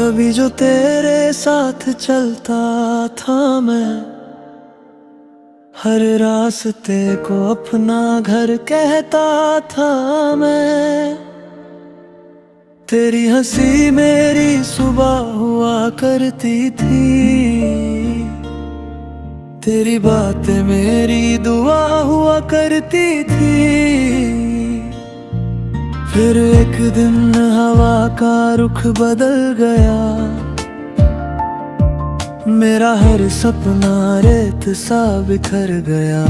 कभी जो तेरे साथ चलता था मैं, हर रास्ते को अपना घर कहता था मैं। तेरी हंसी मेरी सुबह हुआ करती थी, तेरी बातें मेरी दुआ हुआ करती थी। फिर एक दिन हवा का रुख बदल गया, मेरा हर सपना रेत सा बिखर गया।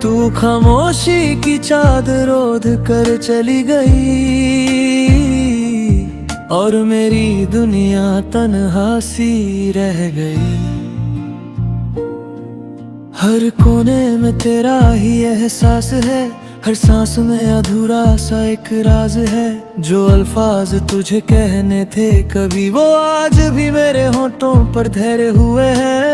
तू खामोशी की चादर ओढ़ कर चली गई, और मेरी दुनिया तन्हा सी रह गई। हर कोने में तेरा ही एहसास है, हर सांस में अधूरा सा एक राज है। जो अल्फाज तुझे कहने थे कभी, वो आज भी मेरे होठों पर धैर्य हुए हैं।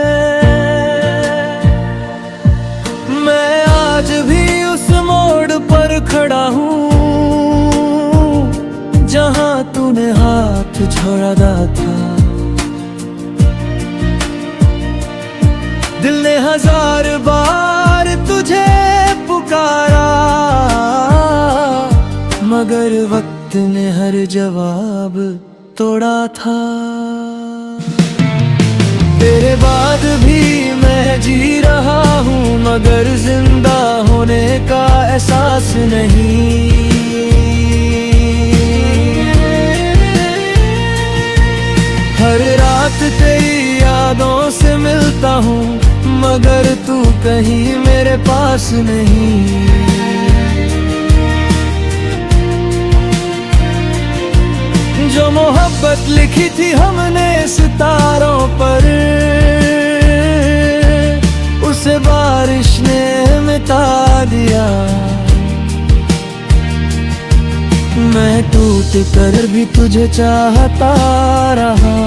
मैं आज भी उस मोड़ पर खड़ा हूँ, जहाँ तूने हाथ छोड़ा था। दिल ने हजार बार तुझे पुकारा, मगर वक्त ने हर जवाब तोड़ा था। तेरे बाद भी मैं जी रहा हूँ, मगर जिंदा होने का एहसास नहीं। हर रात तेरी यादों से मिलता हूँ, मगर तू कहीं मेरे पास नहीं। जो मोहब्बत लिखी थी हमने सितारों पर, उसे बारिश ने मिटा दिया। मैं टूट कर भी तुझे चाहता रहा,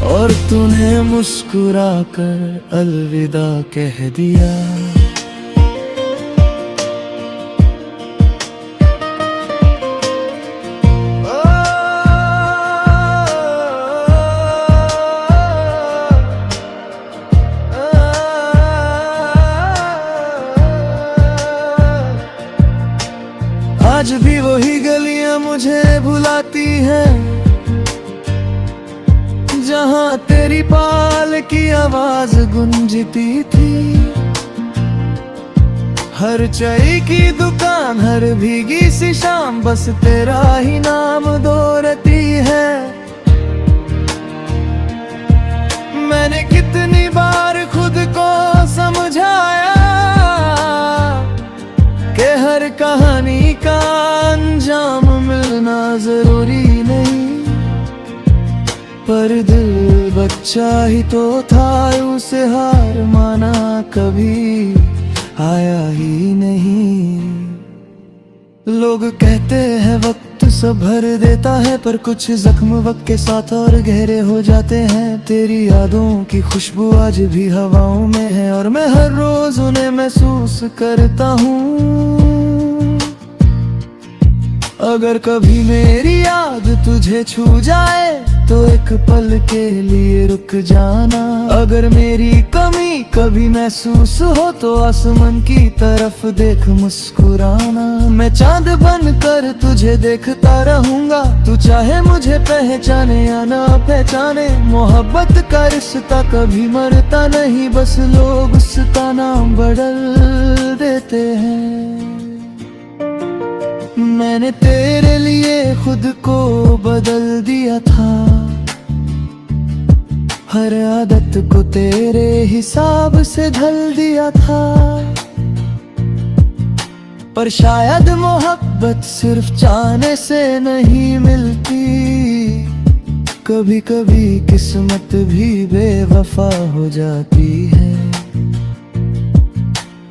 और तूने मुस्कुरा कर अलविदा कह दिया। आज भी वही गलियां मुझे भुलाती हैं, जहाँ तेरी पाल की आवाज गूंजती थी। हर चाय की दुकान, हर भीगी सी शाम, बस तेरा ही नाम दोहराती है। मैंने कितनी बार खुद को समझाया कि हर कहानी का अंजाम मिलना जरूरी नहीं, पर दिल बच्चा ही तो था, उसे हार माना कभी आया ही नहीं। लोग कहते हैं वक्त सब भर देता है, पर कुछ जख्म वक्त के साथ और गहरे हो जाते हैं। तेरी यादों की खुशबू आज भी हवाओं में है, और मैं हर रोज उन्हें महसूस करता हूँ। अगर कभी मेरी याद तुझे छू जाए, तो एक पल के लिए रुक जाना। अगर मेरी कमी कभी महसूस हो, तो आसमान की तरफ देख मुस्कुराना। मैं चांद बनकर तुझे देखता रहूंगा, तू चाहे मुझे पहचाने या ना पहचाने। मोहब्बत का रिश्ता कभी मरता नहीं, बस लोग उसका नाम बदल देते हैं। मैंने तेरे लिए खुद को बदल दिया था, हर आदत को तेरे हिसाब से ढल दिया था। पर शायद मोहब्बत सिर्फ चाहने से नहीं मिलती, कभी कभी किस्मत भी बेवफा हो जाती है।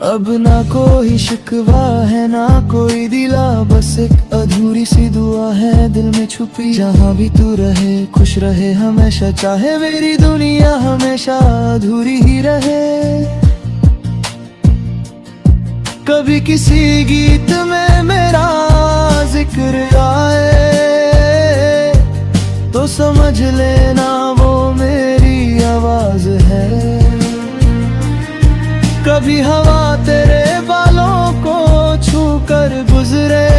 अब ना कोई शिकवा है ना कोई दिला, बस एक अधूरी सी दुआ है दिल में छुपी। जहाँ भी तू रहे खुश रहे हमेशा, चाहे मेरी दुनिया हमेशा अधूरी ही रहे। कभी किसी गीत में मेरा जिक्र आए, तो समझ लेना वो मेरी आवाज है। कभी हवा तेरे बालों को छू कर गुजरे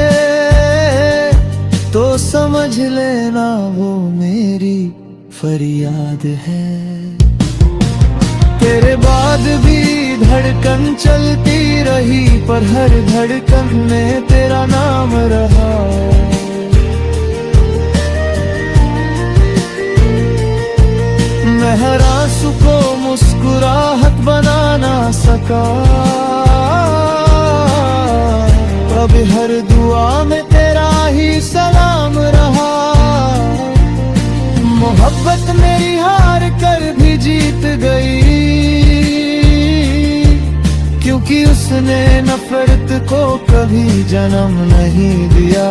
तो समझ लेना वो मेरी फरियाद है। तेरे बाद भी धड़कन चलती रही, पर हर धड़कन में तेरा नाम रहा। मैं हर आंसू को मुस्कुराहट बना ना सका, अब हर दुआ में तेरा ही सलाम रहा। मोहब्बत मेरी हार कर भी जीत गई, क्योंकि उसने नफरत को कभी जन्म नहीं दिया।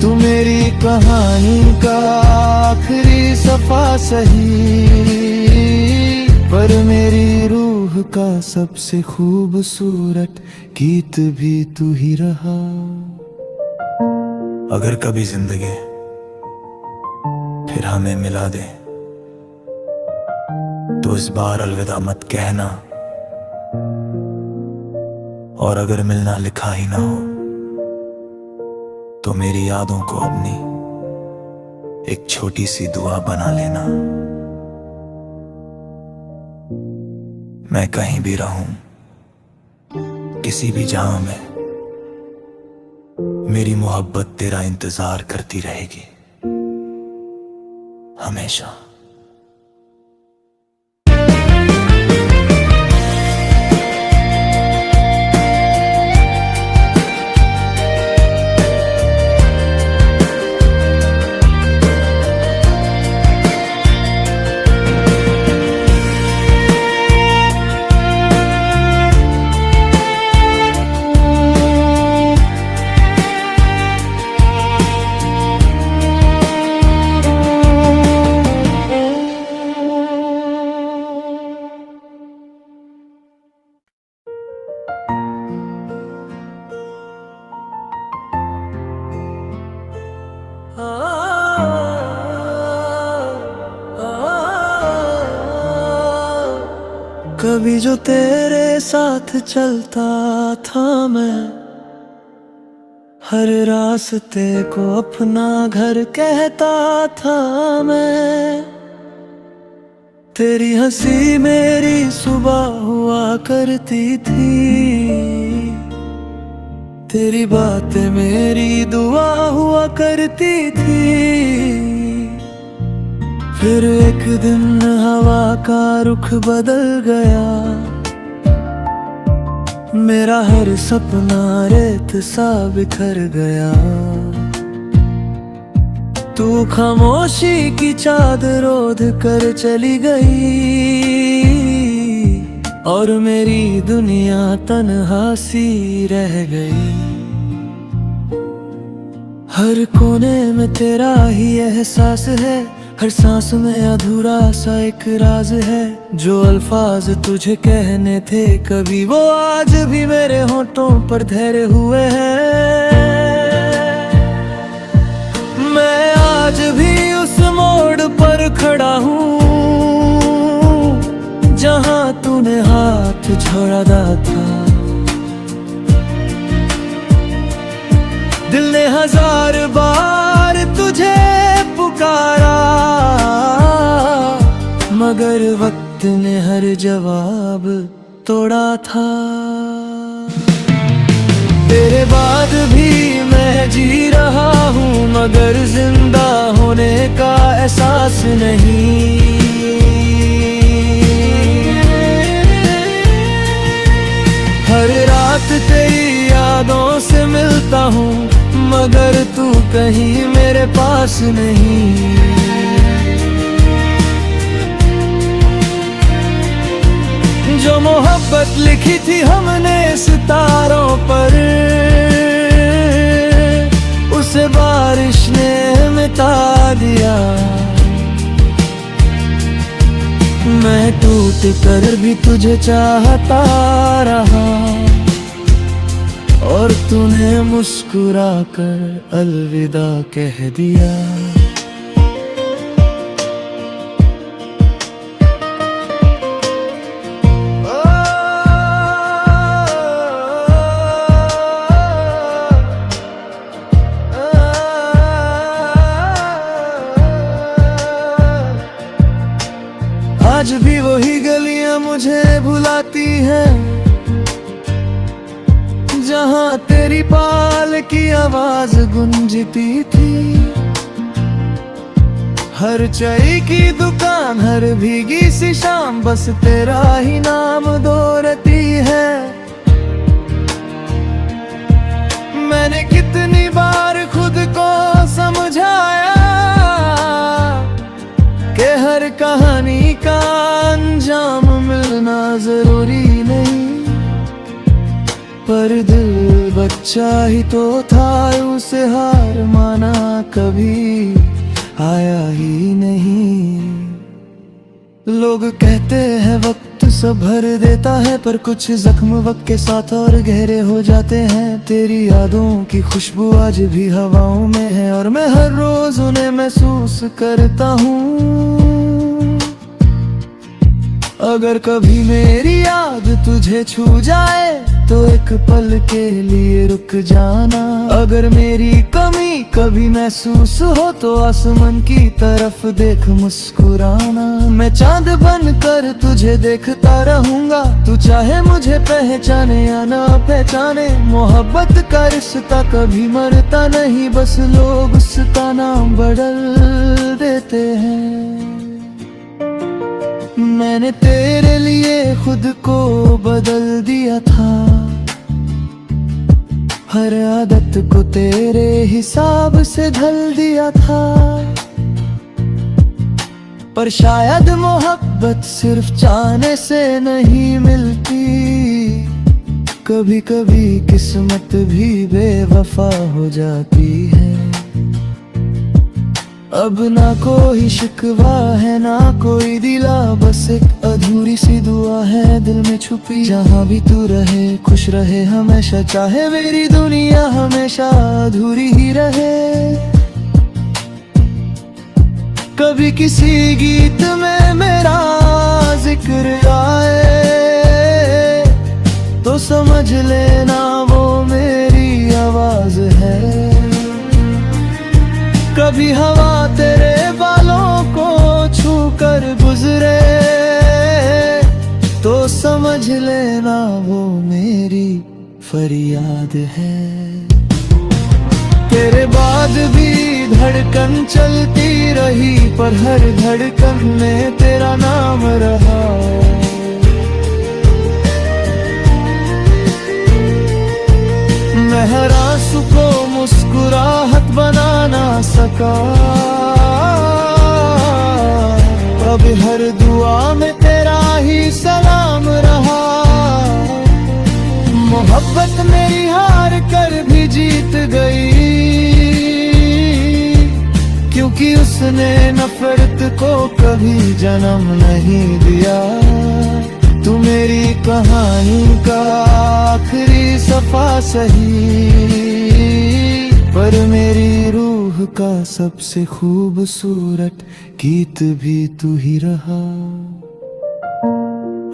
तू मेरी कहानी का आखिरी सफा सही, पर मेरी रूह का सबसे खूबसूरत गीत भी तू ही रहा। अगर कभी जिंदगी फिर हमें मिला दे तो इस बार अलविदा मत कहना, और अगर मिलना लिखा ही ना हो तो मेरी यादों को अपनी एक छोटी सी दुआ बना लेना। मैं कहीं भी रहूं, किसी भी जहां में, मेरी मोहब्बत तेरा इंतजार करती रहेगी हमेशा। कभी जो तेरे साथ चलता था मैं, हर रास्ते को अपना घर कहता था मैं। तेरी हंसी मेरी सुबह हुआ करती थी, तेरी बातें मेरी दुआ हुआ करती थी। फिर एक दिन हवा का रुख बदल गया, मेरा हर सपना रेत सा बिखर गया। तू खामोशी की चादर ओढ़ कर चली गई, और मेरी दुनिया तन्हा सी रह गई। हर कोने में तेरा ही एहसास है, हर सांस में अधूरा सा एक राज है। जो अल्फाज तुझे कहने थे कभी, वो आज भी मेरे होठों पर धरे हुए हैं। मैं आज भी उस मोड़ पर खड़ा हूँ जहाँ तूने हाथ छोड़ा था। दिल ने 1000 बार तुझे पुकारा, मगर वक्त ने हर जवाब तोड़ा था। तेरे बाद भी मैं जी रहा हूँ, मगर जिंदा होने का एहसास नहीं। हर रात तेरी यादों से मिलता हूँ, मगर तू कहीं मेरे पास नहीं। जो मोहब्बत लिखी थी हमने सितारों पर, उसे बारिश ने मिटा दिया। मैं टूट कर भी तुझे चाहता रहा, और तूने मुस्कुरा कर अलविदा कह दिया। आज भी वही गलियां मुझे भुलाती हैं, जहां तेरी पाल की आवाज गूंजती थी। हर चाय की दुकान, हर भीगी सी शाम, बस तेरा ही नाम दोहराती है। मैंने कितनी बार खुद को समझाया कि हर कहानी का अंजाम मिलना जरूरी नहीं, पर दिल बच्चा ही तो था, उसे हार माना कभी आया ही नहीं। लोग कहते हैं वक्त सब भर देता है, पर कुछ जख्म वक्त के साथ और गहरे हो जाते हैं। तेरी यादों की खुशबू आज भी हवाओं में है, और मैं हर रोज उन्हें महसूस करता हूँ। अगर कभी मेरी याद तुझे छू जाए तो एक पल के लिए रुक जाना। अगर मेरी कमी कभी महसूस हो तो आसमान की तरफ देख मुस्कुराना। मैं चांद बनकर तुझे देखता रहूंगा, तू चाहे मुझे पहचाने या ना पहचाने। मोहब्बत का रिश्ता कभी मरता नहीं, बस लोग उसका नाम बदल देते हैं। मैंने तेरे लिए खुद को बदल दिया था, हर आदत को तेरे हिसाब से ढल दिया था। पर शायद मोहब्बत सिर्फ चाहने से नहीं मिलती, कभी कभी किस्मत भी बेवफा हो जाती है। अब ना कोई शिकवा है ना कोई दिला, बस एक अधूरी सी दुआ है दिल में छुपी। जहाँ भी तू रहे खुश रहे हमेशा, चाहे मेरी दुनिया हमेशा अधूरी ही रहे। कभी किसी गीत में मेरा जिक्र आए तो समझ लेना वो मेरी आवाज है। कभी हवा तेरे बालों को छू कर गुजरे तो समझ लेना वो मेरी फरियाद है। तेरे बाद भी धड़कन चलती रही, पर हर धड़कन में तेरा नाम रहा। मैं हर आंसू को मुस्कुराहट बना ना सका, अब हर दुआ में तेरा ही सलाम रहा। मोहब्बत मेरी हार कर भी जीत गई, क्योंकि उसने नफरत को कभी जन्म नहीं दिया। तू मेरी कहानी का आखिरी सफा सही, पर मेरी रूह का सबसे खूबसूरत गीत भी तू ही रहा।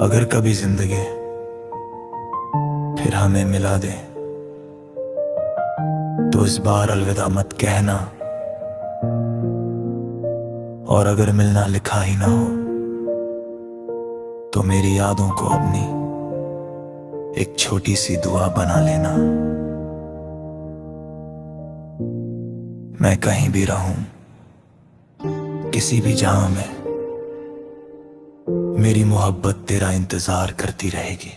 अगर कभी जिंदगी फिर हमें मिला दे तो इस बार अलविदा मत कहना, और अगर मिलना लिखा ही ना हो तो मेरी यादों को अपनी एक छोटी सी दुआ बना लेना। मैं कहीं भी रहूं, किसी भी जहां में, मेरी मोहब्बत तेरा इंतजार करती रहेगी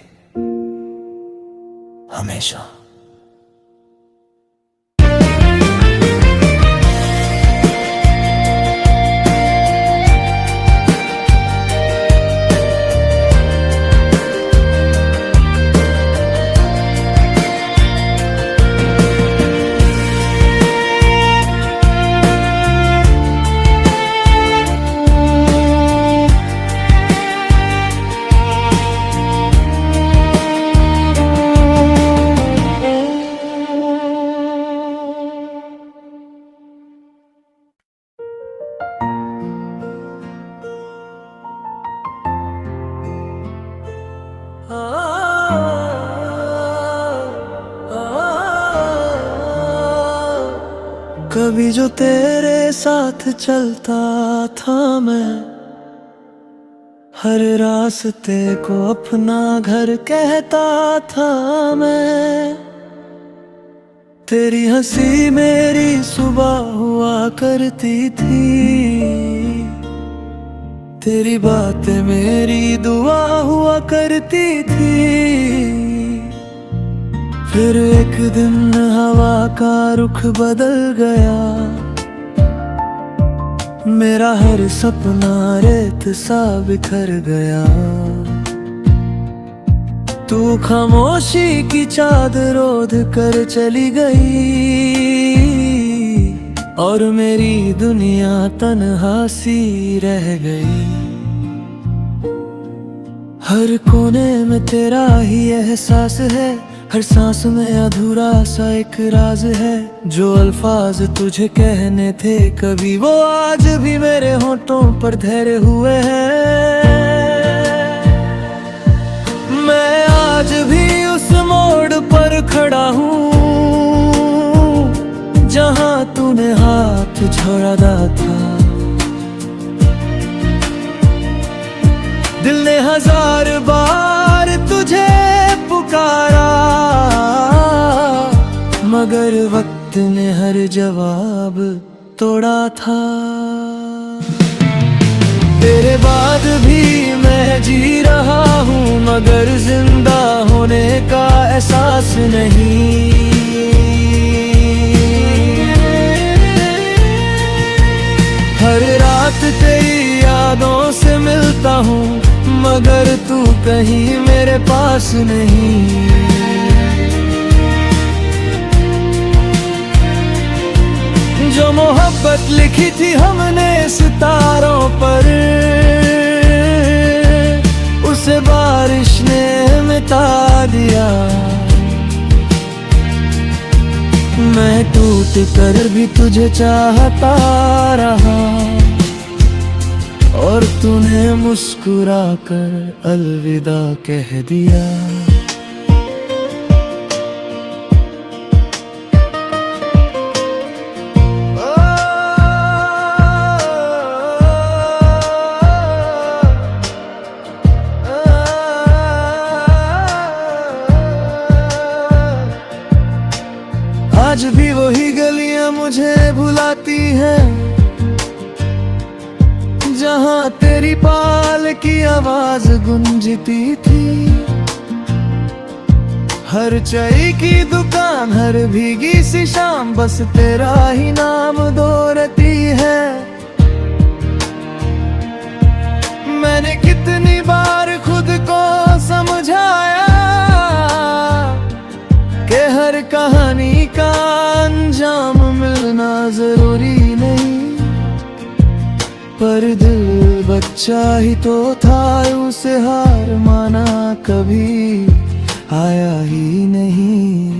हमेशा। कभी जो तेरे साथ चलता था मैं, हर रास्ते को अपना घर कहता था मैं, तेरी हंसी मेरी सुबह हुआ करती थी, तेरी बातें मेरी दुआ हुआ करती थी। फिर एक दिन हवा का रुख बदल गया, मेरा हर सपना रेत सा बिखर गया। तू खामोशी की चादर ओढ़ कर चली गई, और मेरी दुनिया तन्हा सी रह गई। हर कोने में तेरा ही एहसास है, हर सांस में अधूरा सा एक राज है। जो अल्फाज तुझे कहने थे कभी, वो आज भी मेरे होठों पर धैर्य हुए हैं। मैं आज भी उस मोड़ पर खड़ा हूँ, जहाँ तूने हाथ छोड़ा था। दिल ने 1000 बार तुझे पुकारा, मगर वक्त ने हर जवाब तोड़ा था। तेरे बाद भी मैं जी रहा हूँ, मगर जिंदा होने का एहसास नहीं। हर रात तेरी यादों से मिलता हूँ, मगर तू कहीं मेरे पास नहीं। जो मोहब्बत लिखी थी हमने सितारों पर, उसे बारिश ने मिटा दिया। मैं टूट कर भी तुझे चाहता रहा, और तूने मुस्कुरा कर अलविदा कह दिया। आज भी वही गलियां मुझे भुलाती हैं, जहाँ तेरी पाल की आवाज गूंजती थी। हर चाय की दुकान, हर भीगी सी शाम, बस तेरा ही नाम दोहराती है। मैंने कितनी बार खुद को समझाया कि हर कहानी का अंजाम मिलना जरूरी नहीं, पर दिल बच्चा ही तो था, उसे हार माना कभी आया ही नहीं।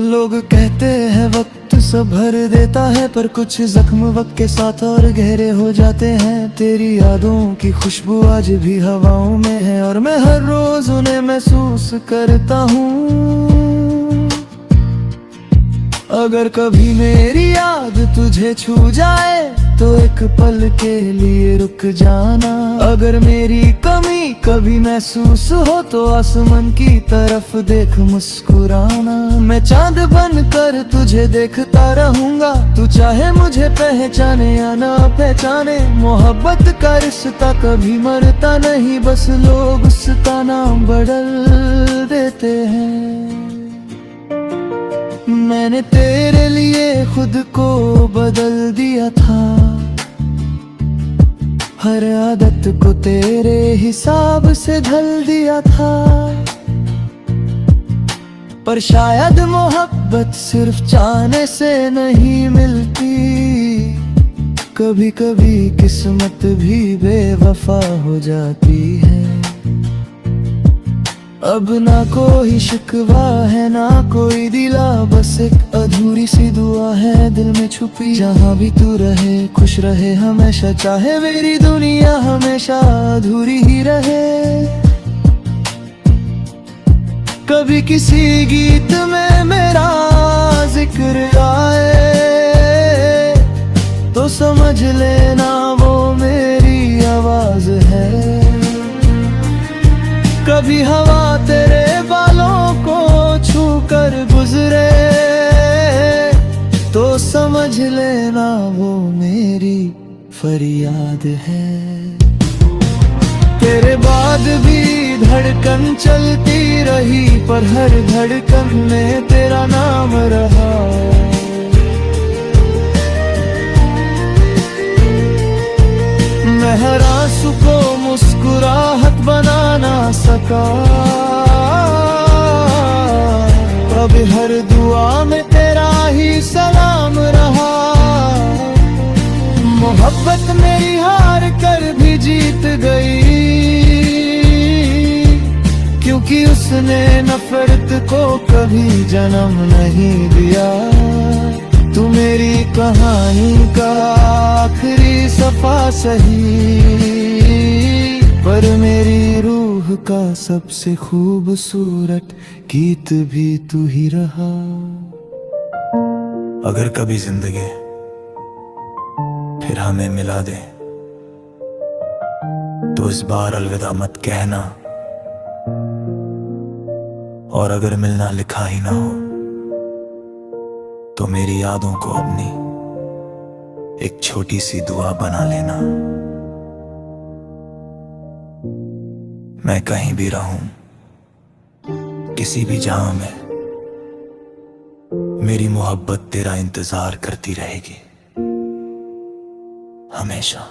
लोग कहते हैं वक्त सब भर देता है, पर कुछ जख्म वक्त के साथ और गहरे हो जाते हैं। तेरी यादों की खुशबू आज भी हवाओं में है, और मैं हर रोज उन्हें महसूस करता हूँ। अगर कभी मेरी याद तुझे छू जाए, तो एक पल के लिए रुक जाना। अगर मेरी कमी कभी महसूस हो, तो आसमान की तरफ देख मुस्कुराना। मैं चांद बनकर तुझे देखता रहूंगा, तू चाहे मुझे पहचाने या ना पहचाने। मोहब्बत का रिश्ता कभी मरता नहीं, बस लोग उसका नाम बदल देते हैं। मैंने तेरे लिए खुद को बदल दिया था, हर आदत को तेरे हिसाब से ढल दिया था। पर शायद मोहब्बत सिर्फ चाहने से नहीं मिलती, कभी कभी किस्मत भी बेवफा हो जाती है। अब ना कोई शिकवा है ना कोई दिला, बस एक अधूरी सी दुआ है दिल में छुपी। जहाँ भी तू रहे खुश रहे हमेशा, चाहे मेरी दुनिया हमेशा अधूरी ही रहे। कभी किसी गीत में मेरा जिक्र आए, तो समझ लेना वो मेरी आवाज राज है। कभी हवा तेरे बालों को छू कर गुजरे तो समझ लेना वो मेरी फरियाद है। तेरे बाद भी धड़कन चलती रही पर हर धड़कन में तेरा नाम रहा। मैं हर आंसू को मुस्कुराहट बना ना सका, अब हर दुआ में तेरा ही सलाम रहा। मोहब्बत मेरी हार कर भी जीत गई, क्योंकि उसने नफरत को कभी जन्म नहीं दिया। तू मेरी कहानी का आखिरी सफा सही, पर मेरी रूह का सबसे खूबसूरत गीत भी तू ही रहा। अगर कभी जिंदगी फिर हमें मिला दे तो इस बार अलविदा मत कहना, और अगर मिलना लिखा ही ना हो तो मेरी यादों को अपनी एक छोटी सी दुआ बना लेना। मैं कहीं भी रहूं, किसी भी जहां में, मेरी मोहब्बत तेरा इंतजार करती रहेगी हमेशा।